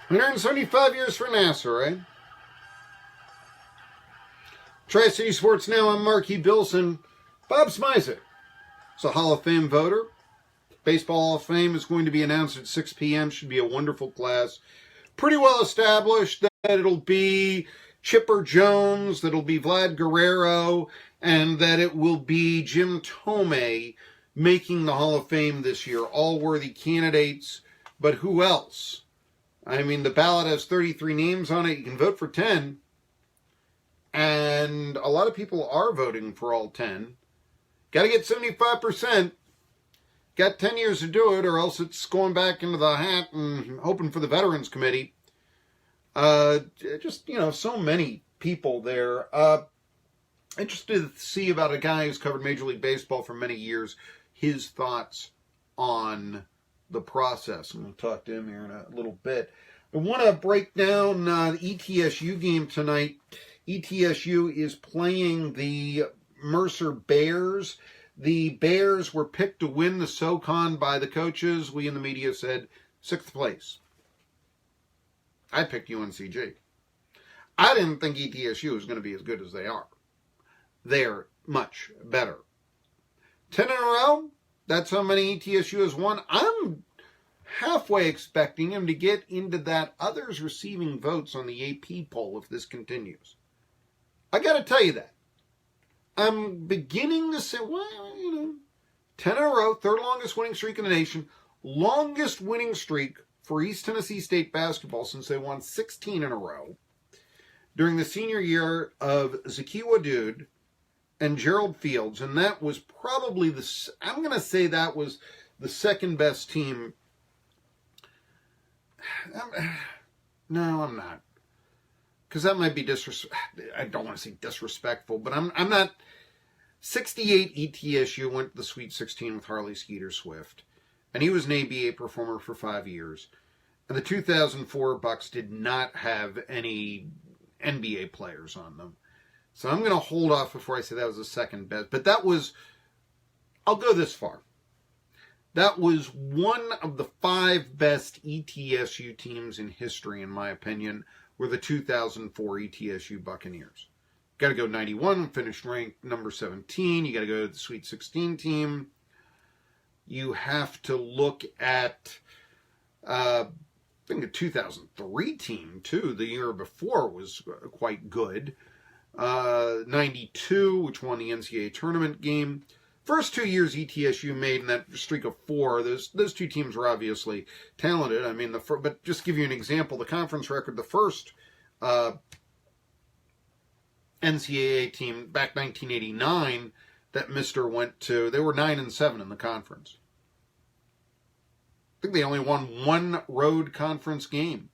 175 years for NASA, right? Tri-City Sports Now, I'm Marky Billson. Bob Smizek is a Hall of Fame voter. Baseball Hall of Fame is going to be announced at 6 p.m. Should be a wonderful class. Pretty well established that it'll be Chipper Jones, that it'll be Vlad Guerrero, and that it will be Jim Thome making the Hall of Fame this year. All worthy candidates, but who else? I mean, the ballot has 33 names on it. You can vote for 10. And a lot of people are voting for all 10. Got to get 75%. Got 10 years to do it, or else it's going back into the hat and hoping for the Veterans Committee. Just, so many people there. Interested to see about a guy who's covered Major League Baseball for many years, his thoughts on the process. I'm going to talk to him here in a little bit. I want to break down the ETSU game tonight. ETSU is playing the Mercer Bears. The Bears were picked to win the SoCon by the coaches. We in the media said 6th place. I picked UNCG. I didn't think ETSU was going to be as good as they are. They're much better. 10 in a row. That's how many ETSU has won. I'm halfway expecting him to get into that others receiving votes on the AP poll if this continues. I got to tell you that. I'm beginning to say, 10 in a row, third longest winning streak in the nation, longest winning streak for East Tennessee State basketball since they won 16 in a row during the senior year of Zakiwa Dude and Gerald Fields, and that was probably I'm going to say that was the second best team. No, I'm not. Because that might be I don't want to say disrespectful, but I'm not. 68 ETSU went to the Sweet 16 with Harley Skeeter Swift, and he was an ABA performer for 5 years. And the 2004 Bucks did not have any NBA players on them. So I'm going to hold off before I say that was the second best. But that was, I'll go this far. That was one of the 5 best ETSU teams in history, in my opinion, were the 2004 ETSU Buccaneers. Got to go 91, finished ranked number 17. You got to go to the Sweet 16 team. You have to look at, I think the 2003 team, too. The year before was quite good. 92, which won the NCAA tournament game. First 2 years ETSU made in that streak of 4, those two teams were obviously talented. I mean, but just to give you an example, the conference record, the first NCAA team back 1989 that Mr. went to, they were 9-7 in the conference. I think they only won 1 road conference game.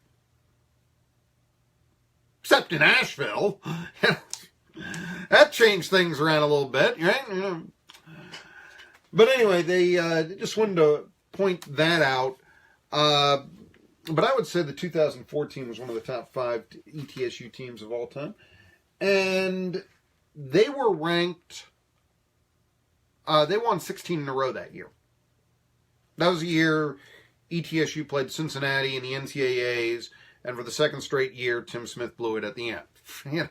Except in Asheville. That changed things around a little bit, right? But anyway, they just wanted to point that out. But I would say the 2014 was one of the top 5 ETSU teams of all time. And they were ranked, they won 16 in a row that year. That was the year ETSU played Cincinnati in the NCAAs, and for the second straight year, Tim Smith blew it at the end.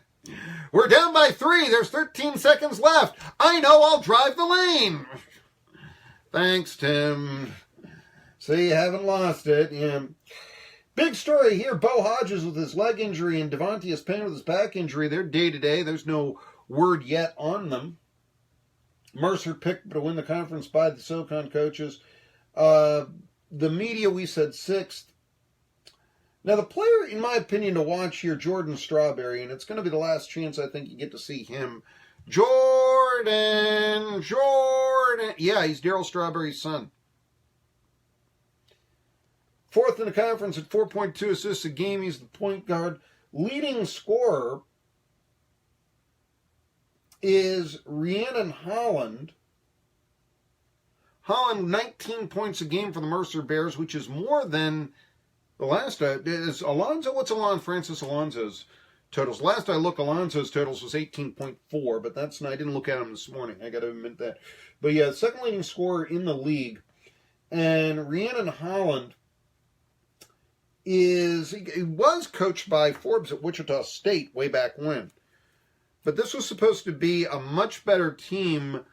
We're down by 3. There's 13 seconds left. I know, I'll drive the lane. Thanks, Tim. So you haven't lost it. Yeah. Big story here. Bo Hodges with his leg injury and Devontaeus Payne with his back injury. They're day-to-day. There's no word yet on them. Mercer picked to win the conference by the SoCon coaches. The media, we said 6th. Now, the player, in my opinion, to watch here, Jordan Strawberry, and it's going to be the last chance I think you get to see him. Jordan. Yeah, he's Darryl Strawberry's son. 4th in the conference at 4.2 assists a game. He's the point guard. Leading scorer is Rhiannon Holland. Holland, 19 points a game for the Mercer Bears, which is more than the last. Is Alonzo? What's Francis Alonzo's totals? Last I looked, Alonzo's totals was 18.4, but that's, I didn't look at them this morning. I got to admit that. But yeah, second leading scorer in the league. And Rhiannon Holland he was coached by Forbes at Wichita State way back when. But this was supposed to be a much better team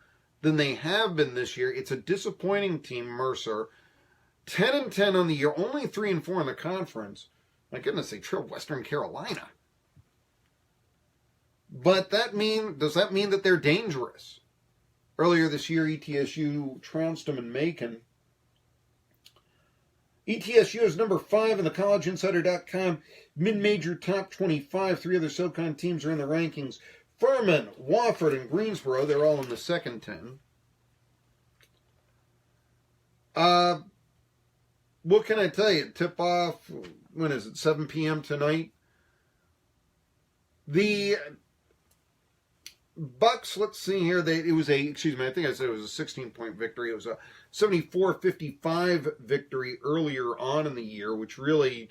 than they have been this year. It's a disappointing team, Mercer. 10-10 on the year, only 3-4 in the conference. My goodness, they trailed Western Carolina. But does that mean that they're dangerous? Earlier this year, ETSU trounced them in Macon. ETSU is number 5 in the collegeinsider.com mid-major top 25. 3 other SoCon teams are in the rankings. Furman, Wofford, and Greensboro, they're all in the second 10. What can I tell you? Tip-off, when is it, 7 p.m. tonight? The Bucks, let's see here, I think I said it was a 16-point victory. It was a 74-55 victory earlier on in the year, which really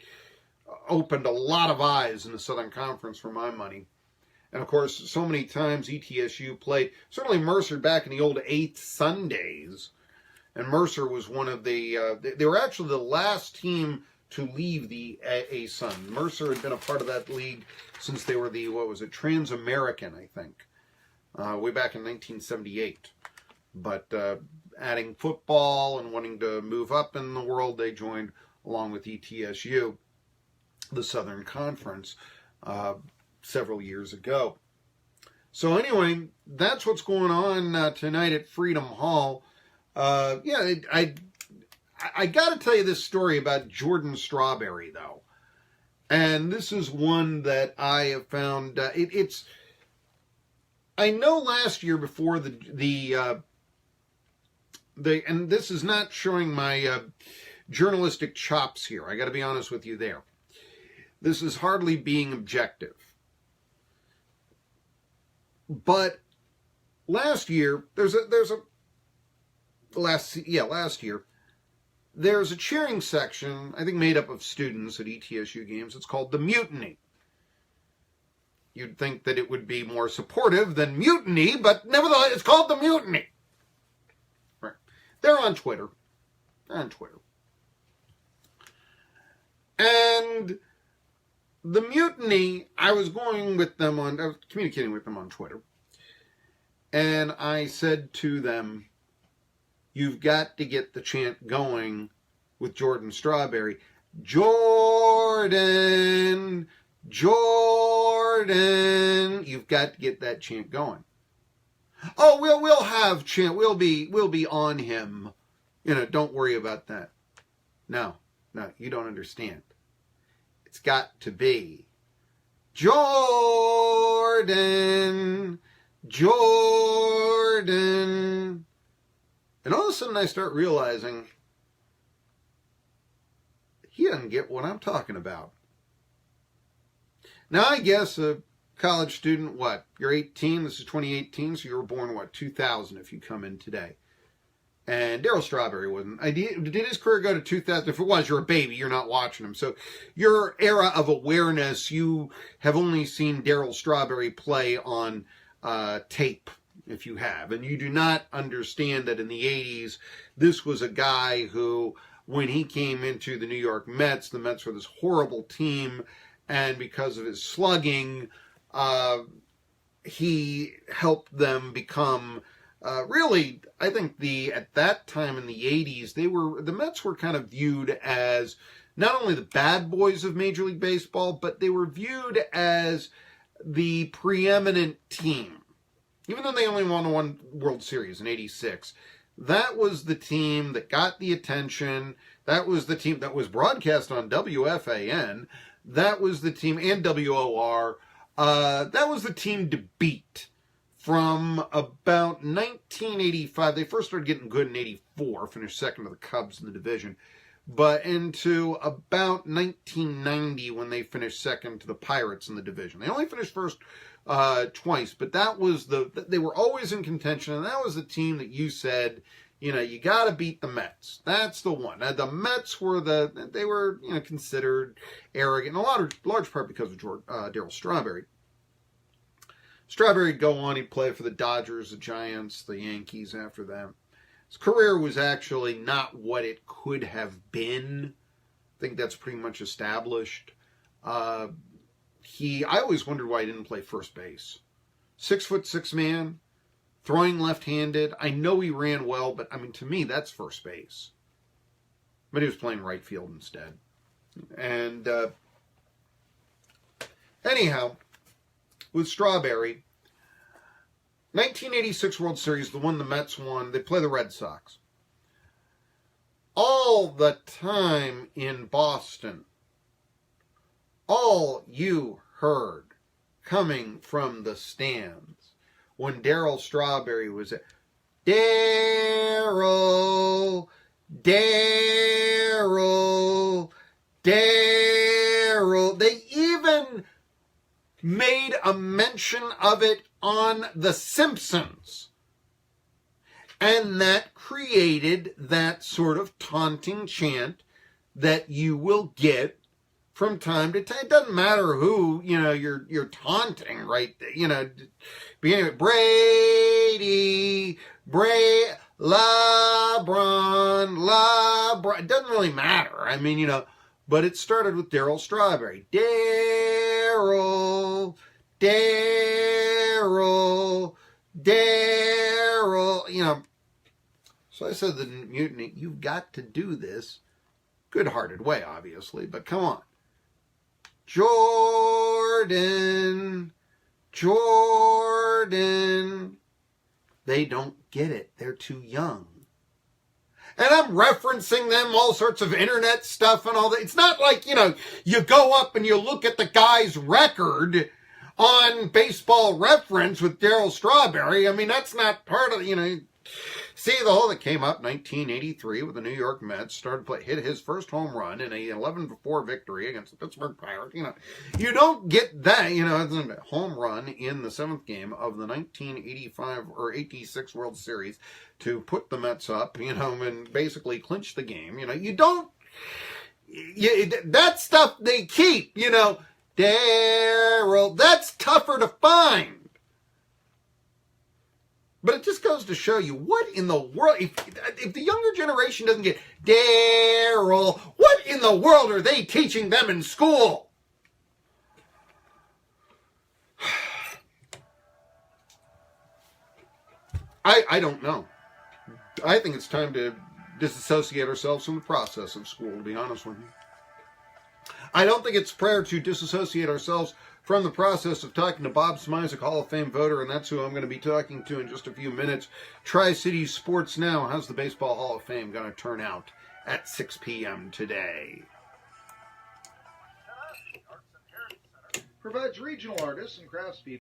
opened a lot of eyes in the Southern Conference for my money. And, of course, so many times ETSU played, certainly Mercer back in the old 8th Sundays. And Mercer was one of they were actually the last team to leave the ASUN. Mercer had been a part of that league since they were Trans-American, I think, way back in 1978. But adding football and wanting to move up in the world, they joined along with ETSU, the Southern Conference, several years ago. So anyway, that's what's going on tonight at Freedom Hall. I got to tell you this story about Jordan Strawberry, though. And this is one that I have found, I know last year before and this is not showing my journalistic chops here. I got to be honest with you there. This is hardly being objective. But last year, last year, there's a cheering section, I think made up of students at ETSU games. It's called the Mutiny. You'd think that it would be more supportive than Mutiny, but nevertheless, it's called the Mutiny. Right. They're on Twitter. And the Mutiny, I was communicating with them on Twitter. And I said to them, you've got to get the chant going with Jordan Strawberry. Jordan, you've got to get that chant going. Oh, we'll have chant. We'll be on him. Don't worry about that. No, you don't understand. It's got to be Jordan. And all of a sudden I start realizing he doesn't get what I'm talking about. Now, I guess a college student, you're 18, this is 2018, so you were born, 2000 if you come in today. And Darryl Strawberry wasn't. Did his career go to 2000? If it was, you're a baby, you're not watching him. So your era of awareness, you have only seen Darryl Strawberry play on tape, if you have. And you do not understand that in the 80s, this was a guy who, when he came into the New York Mets, the Mets were this horrible team, and because of his slugging, he helped them become really, I think at that time in the 80s, the Mets were kind of viewed as not only the bad boys of Major League Baseball, but they were viewed as the preeminent team. Even though they only won one World Series in '86, that was the team that got the attention. That was the team that was broadcast on WFAN. That was the team, and WOR. That was the team to beat from about 1985. They first started getting good in '84, finished second to the Cubs in the division. But into about 1990 when they finished second to the Pirates in the division. They only finished first twice, but they were always in contention, and that was the team that you said, you got to beat the Mets. That's the one. The Mets were they were considered arrogant, in large part because of Darryl Strawberry. Strawberry would go on, he'd play for the Dodgers, the Giants, the Yankees after that. His career was actually not what it could have been, think that's pretty much established. I always wondered why he didn't play first base. 6'6" man, throwing left-handed. I know he ran well, but I mean, to me, that's first base. But he was playing right field instead. And anyhow, with Strawberry, 1986 World Series, the one the Mets won, they play the Red Sox. All the time in Boston, all you heard coming from the stands when Darryl Strawberry was there, Darryl, Darryl, Darryl. They even made a mention of it on The Simpsons. And that created that sort of taunting chant that you will get from time to time. It doesn't matter who, you're taunting, right? Beginning with Brady, LeBron. It doesn't really matter. I mean, but it started with Darryl Strawberry. Darryl. So I said to the Mutiny, you've got to do this. Good-hearted way, obviously, but come on. Jordan. They don't get it. They're too young. And I'm referencing them, all sorts of internet stuff and all that. It's not like, you go up and you look at the guy's record on Baseball Reference with Darryl Strawberry. I mean, that's not part of, See, the whole that came up 1983 with the New York Mets, hit his first home run in a 11-4 victory against the Pittsburgh Pirates. You don't get that, a home run in the 7th game of the 1985 or 86 World Series to put the Mets up, and basically clinch the game. You don't, that stuff they keep, Darryl, that's tougher to find. But it just goes to show you what in the world, if the younger generation doesn't get Darryl, what in the world are they teaching them in school? I don't know. I think it's time to disassociate ourselves from the process of school, to be honest with you. I don't think it's prayer to disassociate ourselves from the process of talking to Bob Smizik, Hall of Fame voter, and that's who I'm going to be talking to in just a few minutes. Tri-City Sports Now. How's the Baseball Hall of Fame going to turn out at 6 p.m. today? Provides regional artists and craftspeople